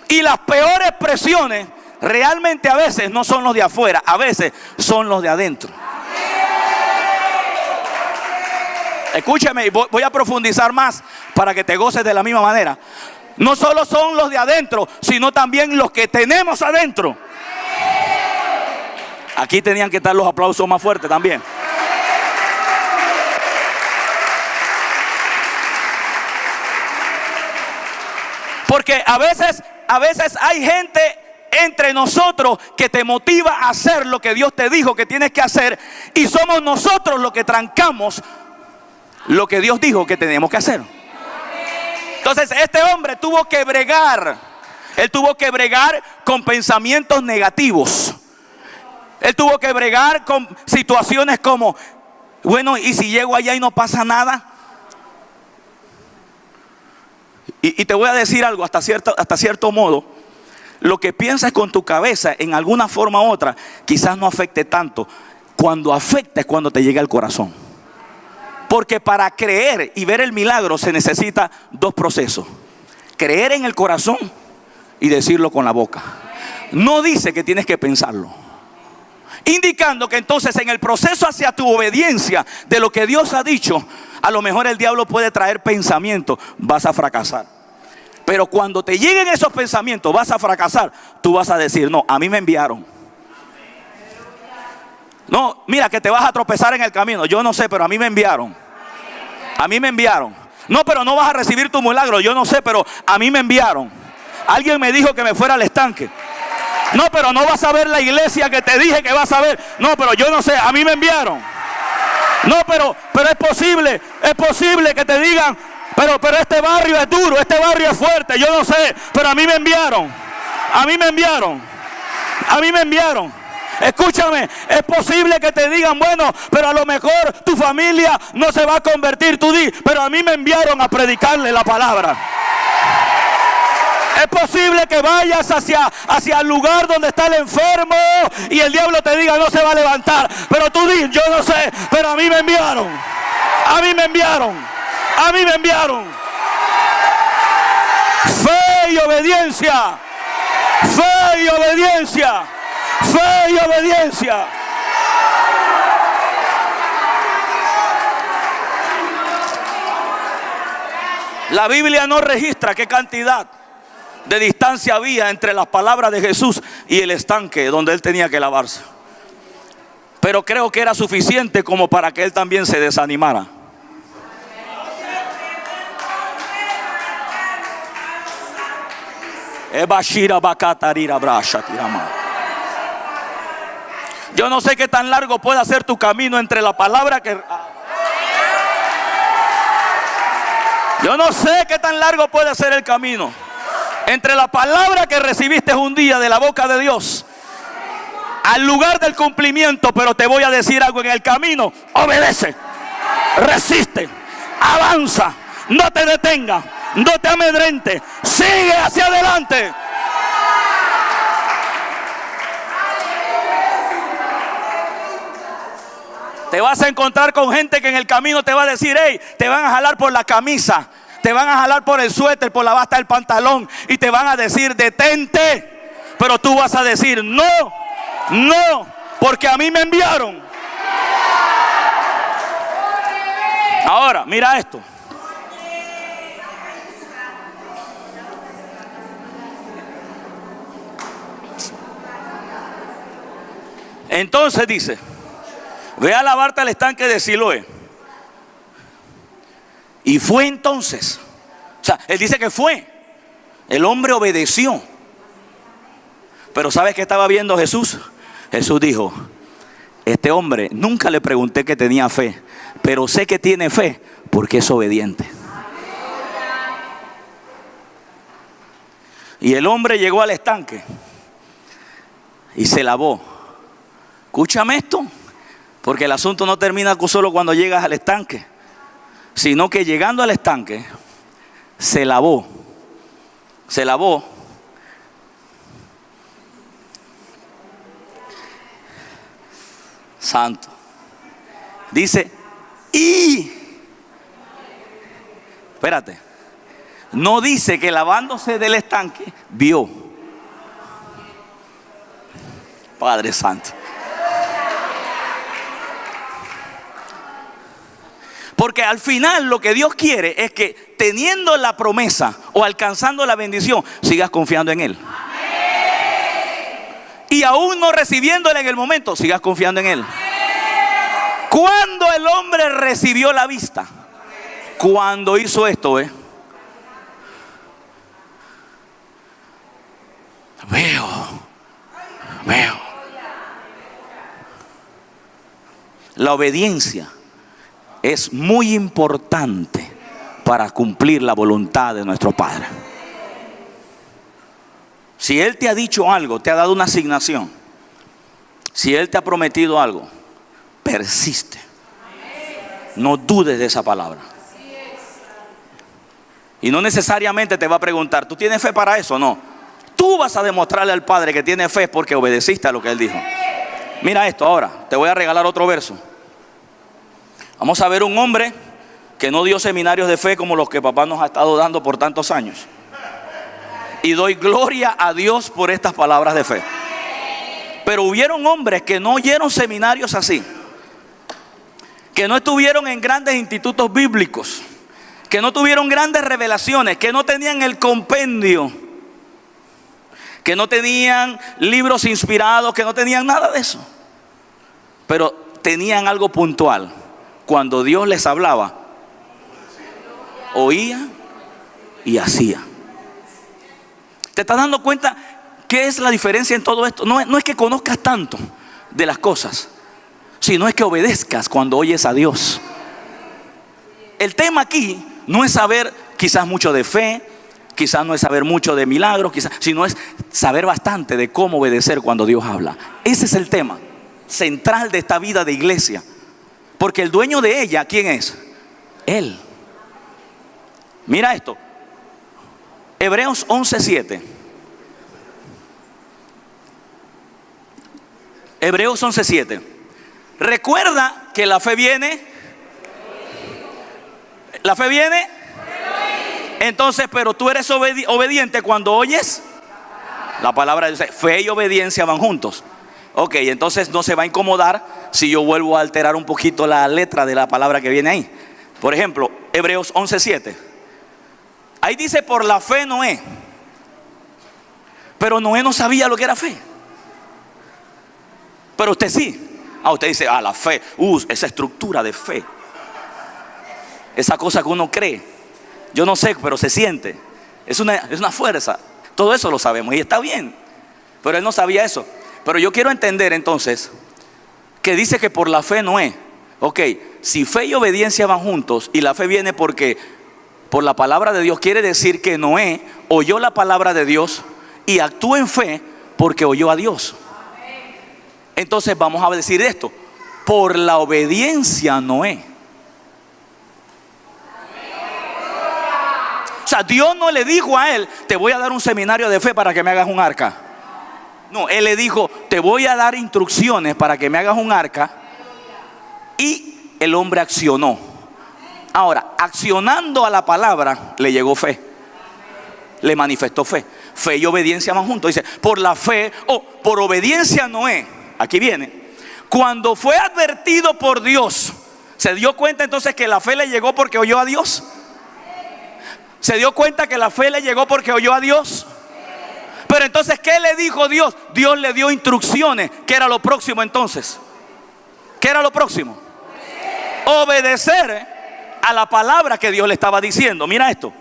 Y las peores presiones realmente a veces no son los de afuera, a veces son los de adentro. Escúchame, voy a profundizar más para que te goces de la misma manera. No solo son los de adentro, sino también los que tenemos adentro. Aquí tenían que estar los aplausos más fuertes también. Porque a veces hay gente entre nosotros que te motiva a hacer lo que Dios te dijo que tienes que hacer, y somos nosotros los que trancamos lo que Dios dijo que tenemos que hacer. Entonces este hombre tuvo que bregar. Él tuvo que bregar con pensamientos negativos. Él tuvo que bregar con situaciones como: bueno, ¿y si llego allá y no pasa nada? Y te voy a decir algo, hasta cierto modo, lo que piensas con tu cabeza en alguna forma u otra quizás no afecte tanto. Cuando afecta es cuando te llega al corazón. Porque para creer y ver el milagro se necesita dos procesos: creer en el corazón y decirlo con la boca. No dice que tienes que pensarlo. Indicando que entonces en el proceso hacia tu obediencia de lo que Dios ha dicho, a lo mejor el diablo puede traer pensamientos, vas a fracasar. Pero cuando te lleguen esos pensamientos, vas a fracasar, tú vas a decir, no, a mí me enviaron. No, mira que te vas a tropezar en el camino, yo no sé, pero a mí me enviaron. A mí me enviaron. No, pero no vas a recibir tu milagro, yo no sé, pero a mí me enviaron. Alguien me dijo que me fuera al estanque. No, pero no vas a ver la iglesia que te dije que vas a ver. No, pero yo no sé, a mí me enviaron. No, pero es posible que te digan, pero este barrio es duro, este barrio es fuerte, yo no sé, pero a mí me enviaron. A mí me enviaron. A mí me enviaron. Escúchame, es posible que te digan, bueno, pero a lo mejor tu familia no se va a convertir. Tú di, pero a mí me enviaron a predicarle la palabra. Es posible que vayas hacia el lugar donde está el enfermo y el diablo te diga no se va a levantar. Pero tú di, yo no sé, pero a mí me enviaron. A mí me enviaron. A mí me enviaron. Fe y obediencia. Fe y obediencia. Fe y obediencia. La Biblia no registra qué cantidad de distancia había entre las palabras de Jesús y el estanque donde él tenía que lavarse. Pero creo que era suficiente como para que él también se desanimara. Yo no sé qué tan largo puede ser tu camino entre la palabra que... Yo no sé qué tan largo puede ser el camino entre la palabra que recibiste un día de la boca de Dios al lugar del cumplimiento. Pero te voy a decir algo en el camino: obedece, resiste, avanza, no te detenga, no te amedrente, sigue hacia adelante. Te vas a encontrar con gente que en el camino te va a decir, hey, te van a jalar por la camisa, te van a jalar por el suéter, por la basta del pantalón, y te van a decir, detente. Pero tú vas a decir, no, no, porque a mí me enviaron. Ahora, mira esto. Entonces dice, ve a lavarte al estanque de Siloé. Y fue entonces. O sea, él dice que fue. El hombre obedeció. Pero ¿sabes qué estaba viendo Jesús? Jesús dijo, este hombre, nunca le pregunté que tenía fe, pero sé que tiene fe porque es obediente. Y el hombre llegó al estanque y se lavó. Escúchame esto, porque el asunto no termina solo cuando llegas al estanque, sino que llegando al estanque se lavó. Se lavó. Santo. Dice, y espérate, no dice que lavándose del estanque vio. Padre Santo. Porque al final lo que Dios quiere es que teniendo la promesa o alcanzando la bendición, sigas confiando en Él. Y aún no recibiéndola en el momento, sigas confiando en Él. Cuando el hombre recibió la vista, cuando hizo esto, veo. La obediencia es muy importante para cumplir la voluntad de nuestro Padre. Si Él te ha dicho algo, te ha dado una asignación, si Él te ha prometido algo, persiste. No dudes de esa palabra. Y no necesariamente te va a preguntar, ¿tú tienes fe para eso? No. Tú vas a demostrarle al Padre que tiene fe porque obedeciste a lo que Él dijo. Mira esto ahora, te voy a regalar otro verso. Vamos a ver un hombre que no dio seminarios de fe como los que papá nos ha estado dando por tantos años. Y doy gloria a Dios por estas palabras de fe. Pero hubieron hombres que no oyeron seminarios así, que no estuvieron en grandes institutos bíblicos, que no tuvieron grandes revelaciones, que no tenían el compendio, que no tenían libros inspirados, que no tenían nada de eso. Pero tenían algo puntual. Cuando Dios les hablaba, oía y hacía. ¿Te estás dando cuenta qué es la diferencia en todo esto? No es que conozcas tanto de las cosas, sino es que obedezcas cuando oyes a Dios. El tema aquí no es saber quizás mucho de fe, quizás no es saber mucho de milagros, sino es saber bastante de cómo obedecer cuando Dios habla. Ese es el tema central de esta vida de iglesia. Porque el dueño de ella, ¿quién es? Él. Mira esto. Hebreos 11:7. Hebreos 11:7. Recuerda que la fe viene. La fe viene. Entonces, pero tú eres obediente cuando oyes la palabra de Dios. Fe y obediencia van juntos. Ok, entonces no se va a incomodar si yo vuelvo a alterar un poquito la letra de la palabra que viene ahí. Por ejemplo, Hebreos 11:7. Ahí dice: por la fe Noé. Pero Noé no sabía lo que era fe. Pero usted sí. Usted dice: la fe, esa estructura de fe, esa cosa que uno cree. Yo no sé, pero se siente. Es una fuerza. Todo eso lo sabemos y está bien. Pero él no sabía eso. Pero yo quiero entender entonces que dice que por la fe Noé. Ok, si fe y obediencia van juntos y la fe viene porque por la palabra de Dios, quiere decir que Noé oyó la palabra de Dios y actuó en fe porque oyó a Dios. Entonces vamos a decir esto: por la obediencia Noé. O sea, Dios no le dijo a él: te voy a dar un seminario de fe para que me hagas un arca. No, él le dijo: te voy a dar instrucciones para que me hagas un arca. Y el hombre accionó. Ahora, accionando a la palabra, le llegó fe. Le manifestó fe. Fe y obediencia van juntos. Dice: por la fe, por obediencia Noé. Aquí viene. Cuando fue advertido por Dios, ¿se dio cuenta entonces que la fe le llegó porque oyó a Dios? ¿Se dio cuenta que la fe le llegó porque oyó a Dios? Pero entonces, ¿qué le dijo Dios? Dios le dio instrucciones. ¿Qué era lo próximo entonces? ¿Qué era lo próximo? Obedecer a la palabra que Dios le estaba diciendo. Mira esto.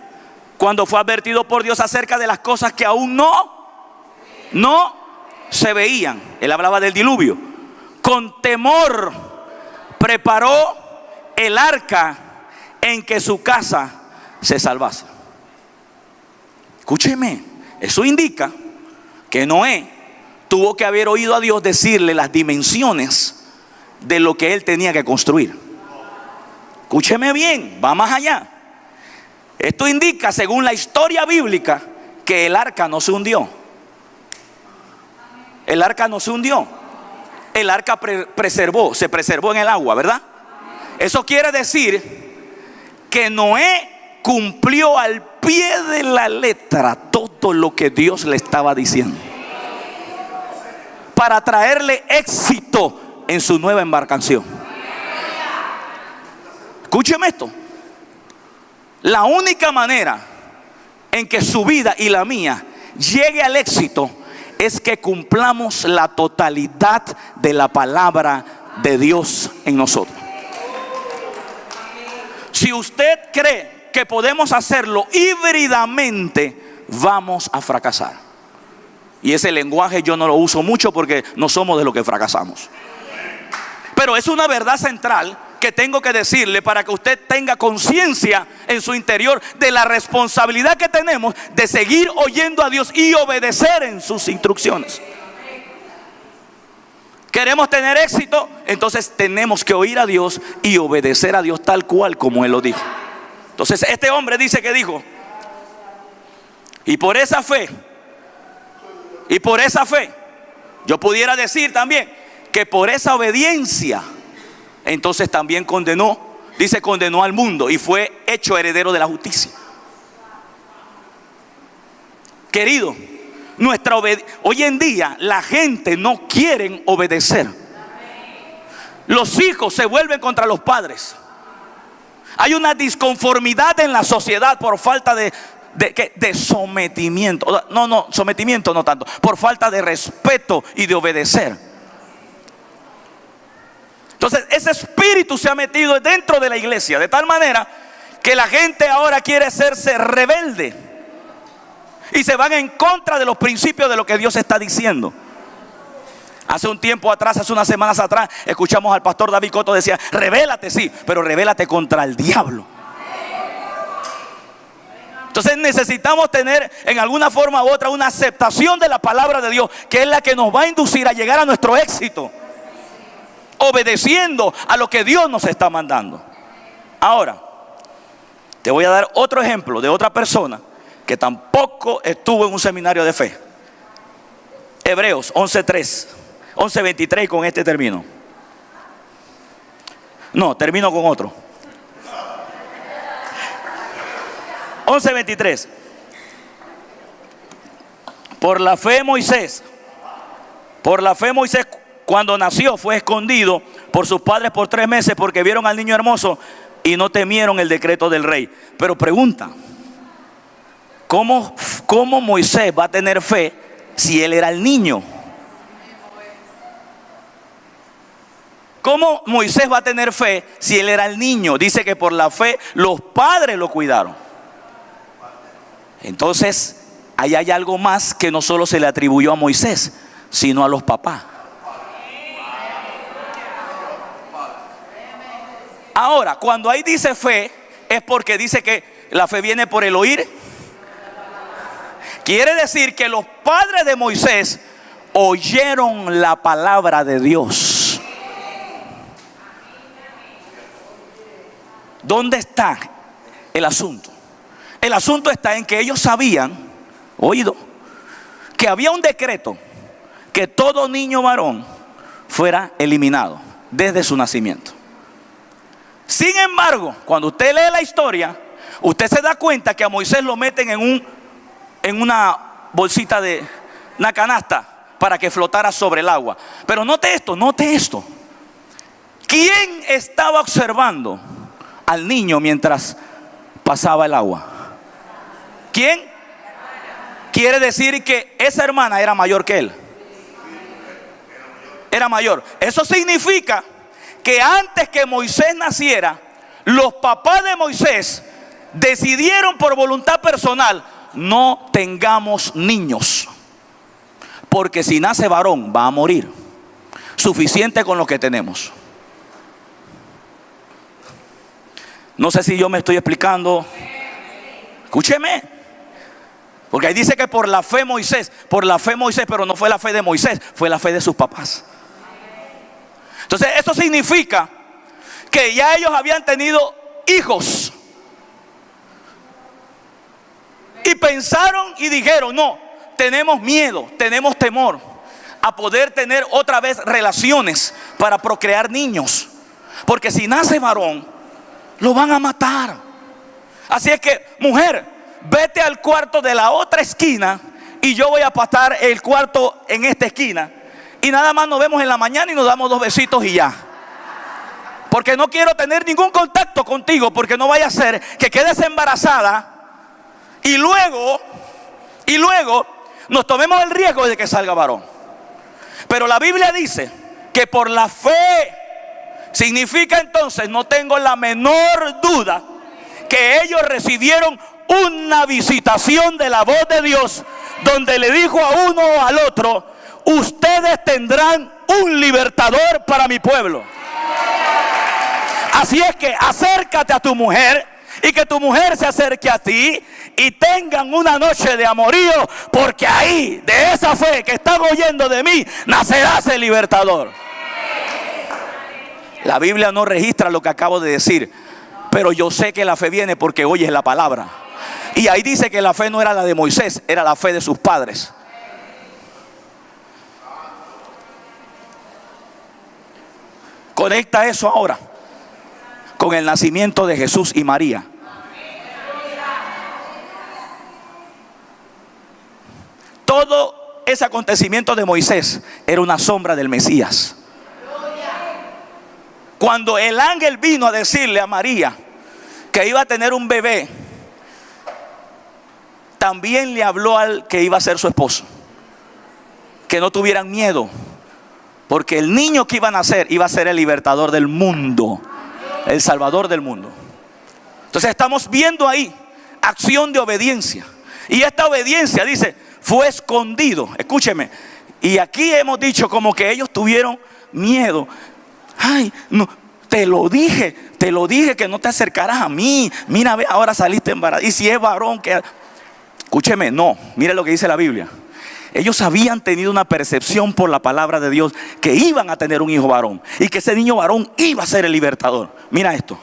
Cuando fue advertido por Dios acerca de las cosas que aún no se veían. Él hablaba del diluvio. Con temor preparó el arca en que su casa se salvase. Escúcheme. Eso indica que Noé tuvo que haber oído a Dios decirle las dimensiones de lo que él tenía que construir. Escúcheme bien, va más allá. Esto indica, según la historia bíblica, que el arca no se hundió. El arca no se hundió. El arca se preservó en el agua, ¿verdad? Eso quiere decir que Noé cumplió al pie de la letra todo lo que Dios le estaba diciendo para traerle éxito en su nueva embarcación. Escúcheme esto. La única manera en que su vida y la mía llegue al éxito es que cumplamos la totalidad de la palabra de Dios en nosotros. Si usted cree que podemos hacerlo híbridamente, vamos a fracasar. Y ese lenguaje yo no lo uso mucho porque no somos de los que fracasamos. Pero es una verdad central que tengo que decirle para que usted tenga conciencia en su interior de la responsabilidad que tenemos de seguir oyendo a Dios y obedecer en sus instrucciones. Queremos tener éxito, entonces tenemos que oír a Dios y obedecer a Dios tal cual como Él lo dijo. Entonces este hombre dice que dijo: y por esa fe, yo pudiera decir también que por esa obediencia, entonces también condenó al mundo y fue hecho heredero de la justicia. Querido, Hoy en día la gente no quiere obedecer. Los hijos se vuelven contra los padres. Hay una disconformidad en la sociedad por falta de sometimiento. No, sometimiento no tanto, por falta de respeto y de obedecer. Entonces ese espíritu se ha metido dentro de la iglesia, de tal manera que la gente ahora quiere hacerse rebelde y se van en contra de los principios de lo que Dios está diciendo. Hace un tiempo atrás, hace unas semanas atrás, escuchamos al pastor David Cotto decía: rebélate, sí, pero rebélate contra el diablo. Entonces necesitamos tener en alguna forma u otra una aceptación de la palabra de Dios, que es la que nos va a inducir a llegar a nuestro éxito, obedeciendo a lo que Dios nos está mandando. Ahora, te voy a dar otro ejemplo de otra persona que tampoco estuvo en un seminario de fe. Hebreos 11:23, y con este termino. No, termino con otro. 11:23. Por la fe Moisés, cuando nació, fue escondido por sus padres por 3 meses porque vieron al niño hermoso y no temieron el decreto del rey. Pero pregunta, ¿cómo Moisés va a tener fe si él era el niño? ¿Cómo Moisés va a tener fe si él era el niño? Dice que por la fe los padres lo cuidaron. Entonces, ahí hay algo más que no solo se le atribuyó a Moisés, sino a los papás. Ahora, cuando ahí dice fe, es porque dice que la fe viene por el oír. Quiere decir que los padres de Moisés oyeron la palabra de Dios. ¿Dónde está el asunto? El asunto está en que ellos sabían, que había un decreto que todo niño varón fuera eliminado desde su nacimiento. Sin embargo, cuando usted lee la historia, usted se da cuenta que a Moisés lo meten en una bolsita una canasta para que flotara sobre el agua. Pero note esto. ¿Quién estaba observando al niño mientras pasaba el agua? ¿Quién? Quiere decir que esa hermana era mayor que él. Era mayor. Eso significa que antes que Moisés naciera, los papás de Moisés decidieron por voluntad personal: no tengamos niños, porque si nace varón va a morir. Suficiente con lo que tenemos. No sé si yo me estoy explicando. Escúcheme. Porque ahí dice que por la fe Moisés, pero no fue la fe de Moisés, fue la fe de sus papás. Entonces eso significa que ya ellos habían tenido hijos y pensaron y dijeron: no, tenemos miedo, tenemos temor a poder tener otra vez relaciones para procrear niños, porque si nace varón lo van a matar. Así es que, mujer, vete al cuarto de la otra esquina y yo voy a pasar el cuarto en esta esquina, y nada más nos vemos en la mañana y nos damos 2 besitos y ya. Porque no quiero tener ningún contacto contigo, porque no vaya a ser que quedes embarazada y luego nos tomemos el riesgo de que salga varón. Pero la Biblia dice que por la fe, significa entonces, no tengo la menor duda que ellos recibieron una visitación de la voz de Dios, donde le dijo a uno o al otro: ustedes tendrán un libertador para mi pueblo. Así es que acércate a tu mujer y que tu mujer se acerque a ti y tengan una noche de amorío, porque ahí, de esa fe que están oyendo de mí, nacerá ese libertador. La Biblia no registra lo que acabo de decir, pero yo sé que la fe viene porque oyes la palabra. Y ahí dice que la fe no era la de Moisés, era la fe de sus padres. Conecta eso ahora con el nacimiento de Jesús y María. Todo ese acontecimiento de Moisés era una sombra del Mesías. Cuando el ángel vino a decirle a María que iba a tener un bebé, también le habló al que iba a ser su esposo, que no tuvieran miedo, porque el niño que iba a nacer iba a ser el libertador del mundo, el salvador del mundo. Entonces estamos viendo ahí acción de obediencia. Y esta obediencia, dice, fue escondido. Escúcheme. Y aquí hemos dicho como que ellos tuvieron miedo. Ay, no, te lo dije que no te acercaras a mí. Mira, ve, ahora saliste embarazada. Y si es varón que... Escúcheme, no, mire lo que dice la Biblia. Ellos habían tenido una percepción por la palabra de Dios que iban a tener un hijo varón y que ese niño varón iba a ser el libertador. Mira esto.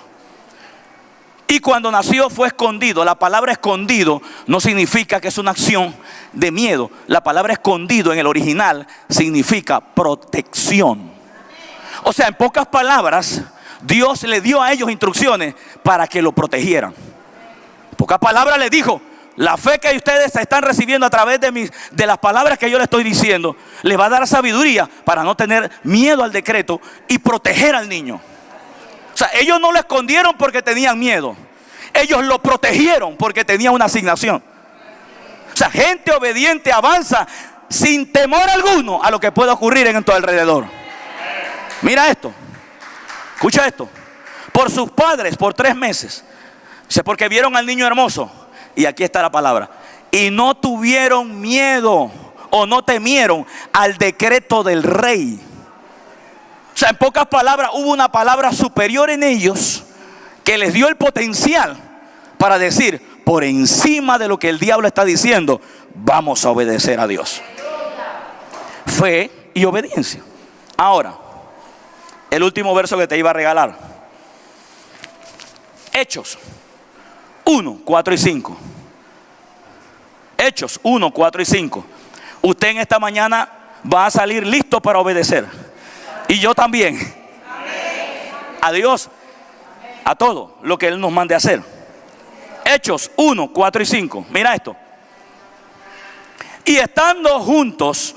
Y cuando nació fue escondido. La palabra escondido no significa que es una acción de miedo. La palabra escondido en el original significa protección. O sea, en pocas palabras, Dios le dio a ellos instrucciones para que lo protegieran. En pocas palabras les dijo: la fe que ustedes están recibiendo a través de las palabras que yo les estoy diciendo, les va a dar sabiduría para no tener miedo al decreto y proteger al niño. O sea, ellos no lo escondieron porque tenían miedo. Ellos lo protegieron porque tenían una asignación. O sea, gente obediente avanza sin temor alguno a lo que pueda ocurrir en tu alrededor. Mira esto. Escucha esto. Por sus padres, por 3 meses. Dice, porque vieron al niño hermoso. Y aquí está la palabra. Y no tuvieron miedo o no temieron al decreto del rey. O sea, en pocas palabras, hubo una palabra superior en ellos que les dio el potencial para decir, por encima de lo que el diablo está diciendo, vamos a obedecer a Dios. Fe y obediencia. Ahora, el último verso que te iba a regalar. Hechos 1, 4 y 5. Hechos 1, 4 y 5. Usted en esta mañana va a salir listo para obedecer. Y yo también. A Dios, a todo lo que Él nos mande a hacer. Hechos 1, 4 y 5. Mira esto. Y estando juntos,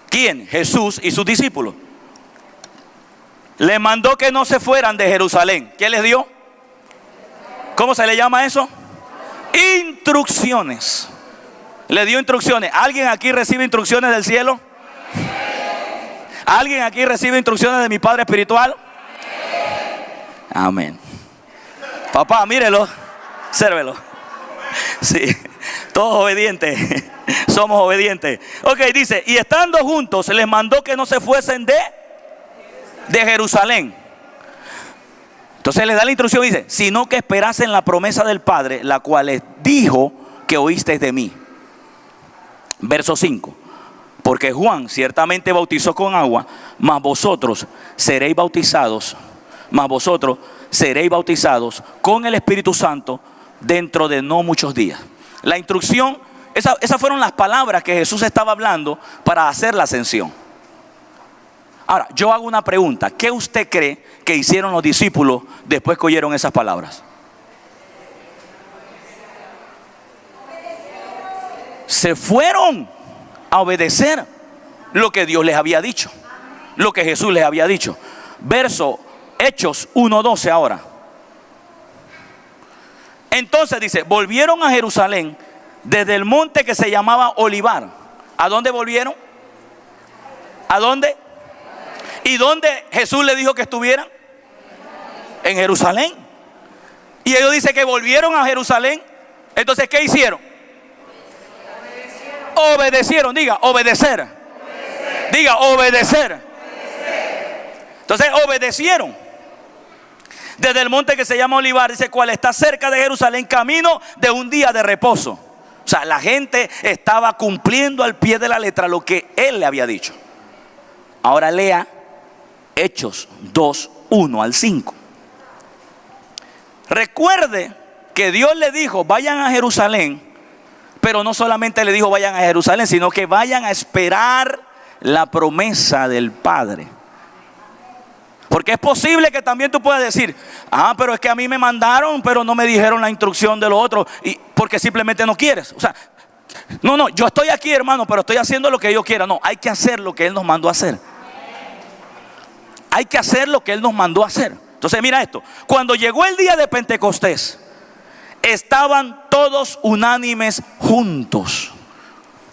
¿quién? Jesús y sus discípulos. Le mandó que no se fueran de Jerusalén. ¿Qué les dio? ¿Cómo se le llama eso? Instrucciones. Le dio instrucciones. ¿Alguien aquí recibe instrucciones del cielo? ¿Alguien aquí recibe instrucciones de mi Padre espiritual? Amén. Papá, mírelo, sérvelo. Sí, todos obedientes. Somos obedientes. Ok, dice, y estando juntos les mandó que no se fuesen de Jerusalén. Entonces les da la instrucción y dice, sino que esperasen la promesa del Padre, la cual les dijo que oísteis de mí. Verso 5. Porque Juan ciertamente bautizó con agua, mas vosotros seréis bautizados con el Espíritu Santo dentro de no muchos días. La instrucción, esas fueron las palabras que Jesús estaba hablando para hacer la ascensión. Ahora, yo hago una pregunta. ¿Qué usted cree que hicieron los discípulos después que oyeron esas palabras? Se fueron a obedecer lo que Dios les había dicho, lo que Jesús les había dicho. Verso Hechos 1:12 ahora. Entonces dice, volvieron a Jerusalén desde el monte que se llamaba Olivar. ¿A dónde volvieron? ¿A dónde? ¿Y dónde Jesús le dijo que estuvieran? En Jerusalén. Y ellos dicen que volvieron a Jerusalén. Entonces, ¿qué hicieron? Obedecieron. Diga, obedecer. Diga, obedecer. Entonces, obedecieron. Desde el monte que se llama Olivar, dice, cual está cerca de Jerusalén, camino de un día de reposo. O sea, la gente estaba cumpliendo al pie de la letra lo que Él le había dicho. Ahora lea Hechos 2, 1 al 5. Recuerde que Dios le dijo, vayan a Jerusalén. Pero no solamente le dijo vayan a Jerusalén, sino que vayan a esperar la promesa del Padre. Porque es posible que también tú puedas decir, pero es que a mí me mandaron, pero no me dijeron la instrucción de lo otro, y porque simplemente no quieres. O sea, No, yo estoy aquí, hermano, pero estoy haciendo lo que yo quiera. No, hay que hacer lo que Él nos mandó a hacer. Hay que hacer lo que Él nos mandó a hacer. Entonces mira esto, cuando llegó el día de Pentecostés, estaban todos unánimes juntos.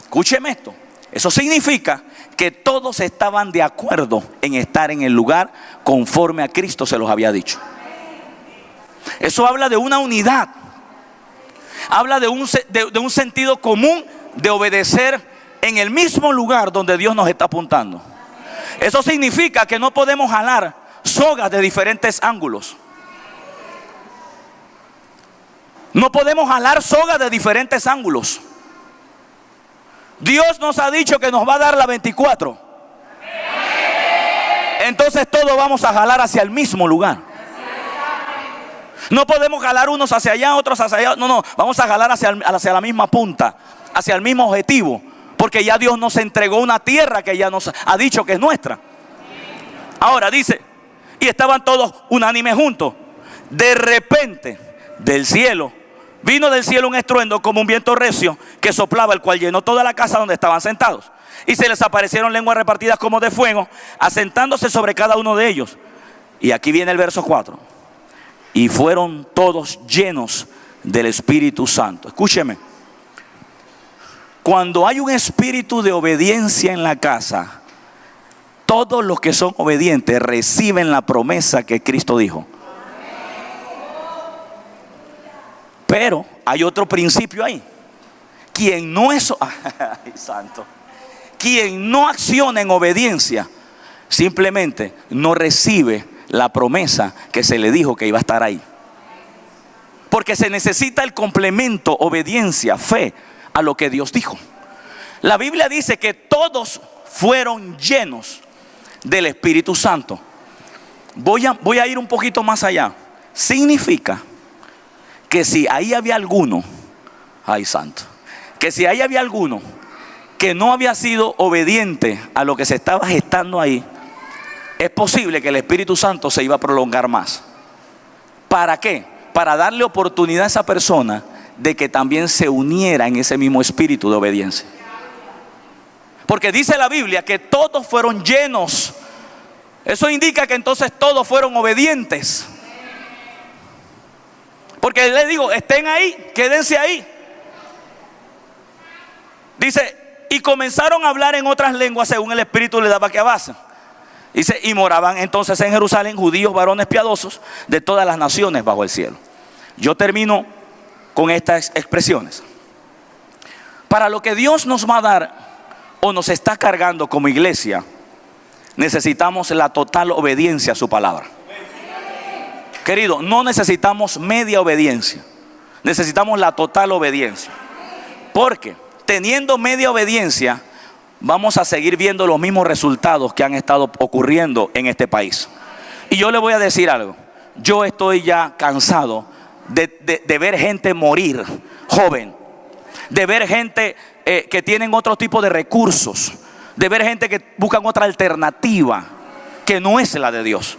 Escúcheme esto, eso significa que todos estaban de acuerdo en estar en el lugar conforme a Cristo se los había dicho. Eso habla de una unidad, habla de un sentido común de obedecer en el mismo lugar donde Dios nos está apuntando. Eso significa que no podemos jalar sogas de diferentes ángulos. No podemos jalar sogas de diferentes ángulos. Dios nos ha dicho que nos va a dar la 24. Entonces todos vamos a jalar hacia el mismo lugar. No podemos jalar unos hacia allá, otros hacia allá. No, vamos a jalar hacia la misma punta, hacia el mismo objetivo. Porque ya Dios nos entregó una tierra que ya nos ha dicho que es nuestra. Ahora dice, y estaban todos unánimes juntos. De repente, vino del cielo un estruendo como un viento recio que soplaba, el cual llenó toda la casa donde estaban sentados. Y se les aparecieron lenguas repartidas como de fuego, asentándose sobre cada uno de ellos. Y aquí viene el verso 4. Y fueron todos llenos del Espíritu Santo. Escúcheme. Cuando hay un espíritu de obediencia en la casa, todos los que son obedientes reciben la promesa que Cristo dijo. Pero hay otro principio ahí. Quien no acciona en obediencia, simplemente no recibe la promesa que se le dijo que iba a estar ahí. Porque se necesita el complemento, obediencia, fe a lo que Dios dijo. La Biblia dice que todos fueron llenos del Espíritu Santo. Voy a ir un poquito más allá. Significa que si ahí había alguno, que si ahí había alguno que no había sido obediente a lo que se estaba gestando ahí, es posible que el Espíritu Santo se iba a prolongar más. ¿Para qué? Para darle oportunidad a esa persona de que también se uniera en ese mismo espíritu de obediencia. Porque dice la Biblia que todos fueron llenos. Eso indica que entonces todos fueron obedientes. Porque les digo, estén ahí, quédense ahí. Dice, y comenzaron a hablar en otras lenguas según el Espíritu les daba que hablasen. Dice, y moraban entonces en Jerusalén judíos, varones piadosos de todas las naciones bajo el cielo. Yo termino con estas expresiones. Para lo que Dios nos va a dar o nos está cargando como iglesia, necesitamos la total obediencia a su palabra. Querido, no necesitamos media obediencia, necesitamos la total obediencia. Porque teniendo media obediencia, vamos a seguir viendo los mismos resultados que han estado ocurriendo en este país. Y yo le voy a decir algo. Yo estoy ya cansado de ver gente morir joven, de ver gente que tienen otro tipo de recursos, de ver gente que buscan otra alternativa que no es la de Dios.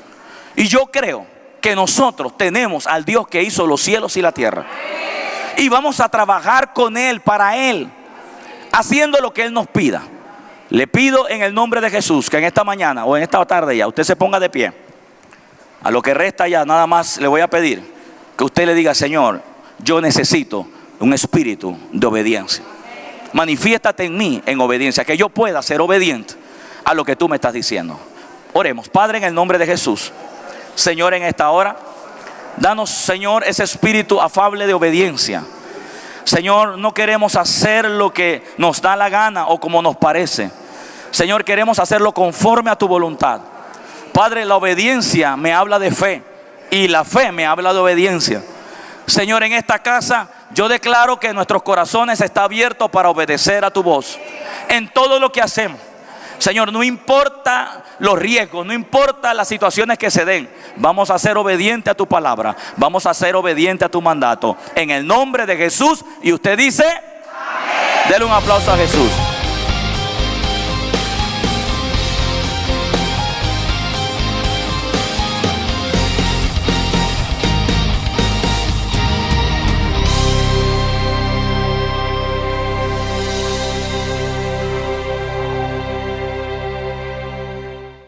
Y yo creo que nosotros tenemos al Dios que hizo los cielos y la tierra, y vamos a trabajar con Él, para Él, haciendo lo que Él nos pida. Le pido en el nombre de Jesús que en esta mañana o en esta tarde ya usted se ponga de pie. A lo que resta ya nada más le voy a pedir que usted le diga: Señor, yo necesito un espíritu de obediencia. Manifiéstate en mí en obediencia, que yo pueda ser obediente a lo que tú me estás diciendo. Oremos. Padre, en el nombre de Jesús, Señor, en esta hora, danos, Señor, ese espíritu afable de obediencia. Señor, no queremos hacer lo que nos da la gana o como nos parece. Señor, queremos hacerlo conforme a tu voluntad. Padre, la obediencia me habla de fe y la fe me habla de obediencia. Señor, en esta casa yo declaro que nuestros corazones están abiertos para obedecer a tu voz en todo lo que hacemos. Señor, no importa los riesgos, no importa las situaciones que se den, vamos a ser obedientes a tu palabra, vamos a ser obedientes a tu mandato, en el nombre de Jesús. Y usted dice, amén. Dele un aplauso a Jesús.